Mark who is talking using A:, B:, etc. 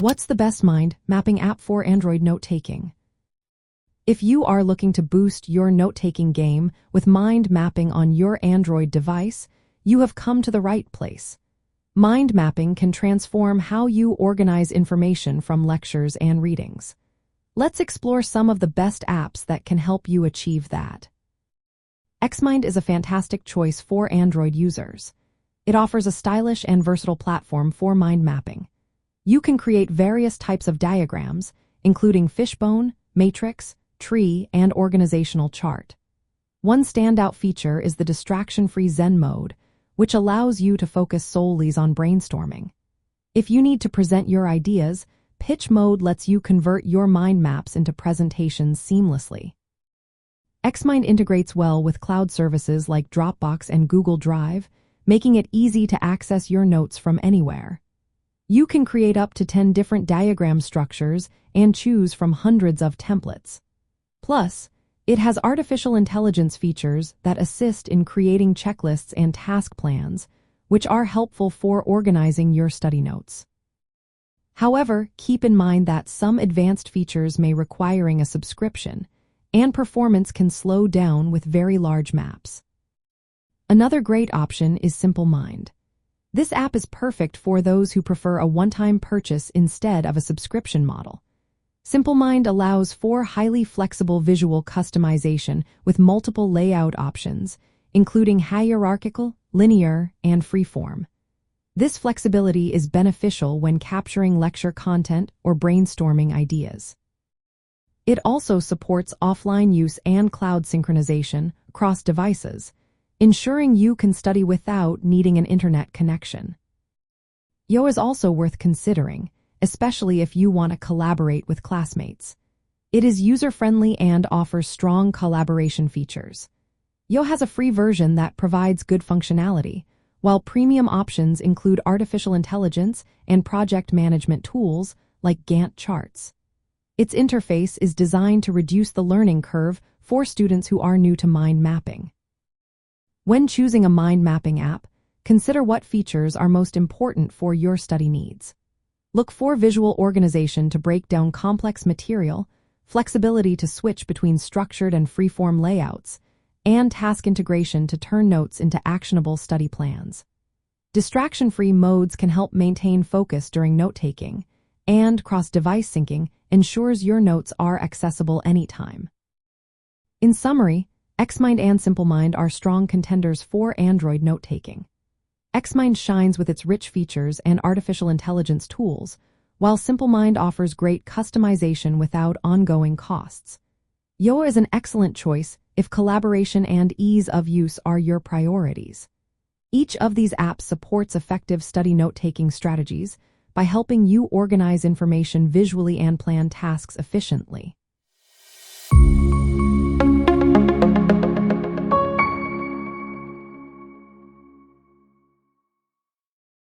A: What's the best mind mapping app for Android note-taking? If you are looking to boost your note-taking game with mind mapping on your Android device, you have come to the right place. Mind mapping can transform how you organize information from lectures and readings. Let's explore some of the best apps that can help you achieve that. Xmind is a fantastic choice for Android users. It offers a stylish and versatile platform for mind mapping. You can create various types of diagrams, including fishbone, matrix, tree, and organizational chart. One standout feature is the distraction-free Zen mode, which allows you to focus solely on brainstorming. If you need to present your ideas, pitch mode lets you convert your mind maps into presentations seamlessly. Xmind integrates well with cloud services like Dropbox and Google Drive, making it easy to access your notes from anywhere. You can create up to 10 different diagram structures and choose from hundreds of templates. Plus, it has artificial intelligence features that assist in creating checklists and task plans, which are helpful for organizing your study notes. However, keep in mind that some advanced features may require a subscription, and performance can slow down with very large maps. Another great option is SimpleMind. This app is perfect for those who prefer a one-time purchase instead of a subscription model. SimpleMind allows for highly flexible visual customization with multiple layout options, including hierarchical, linear, and freeform. This flexibility is beneficial when capturing lecture content or brainstorming ideas. It also supports offline use and cloud synchronization across devices, ensuring you can study without needing an internet connection. Ayoa is also worth considering, especially if you want to collaborate with classmates. It is user-friendly and offers strong collaboration features. Ayoa has a free version that provides good functionality, while premium options include artificial intelligence and project management tools like Gantt charts. Its interface is designed to reduce the learning curve for students who are new to mind mapping. When choosing a mind mapping app, consider what features are most important for your study needs. Look for visual organization to break down complex material, flexibility to switch between structured and freeform layouts, and task integration to turn notes into actionable study plans. Distraction-free modes can help maintain focus during note-taking, and cross-device syncing ensures your notes are accessible anytime. In summary, Xmind and SimpleMind are strong contenders for Android note-taking. Xmind shines with its rich features and artificial intelligence tools, while SimpleMind offers great customization without ongoing costs. Ayoa is an excellent choice if collaboration and ease of use are your priorities. Each of these apps supports effective study note-taking strategies by helping you organize information visually and plan tasks efficiently.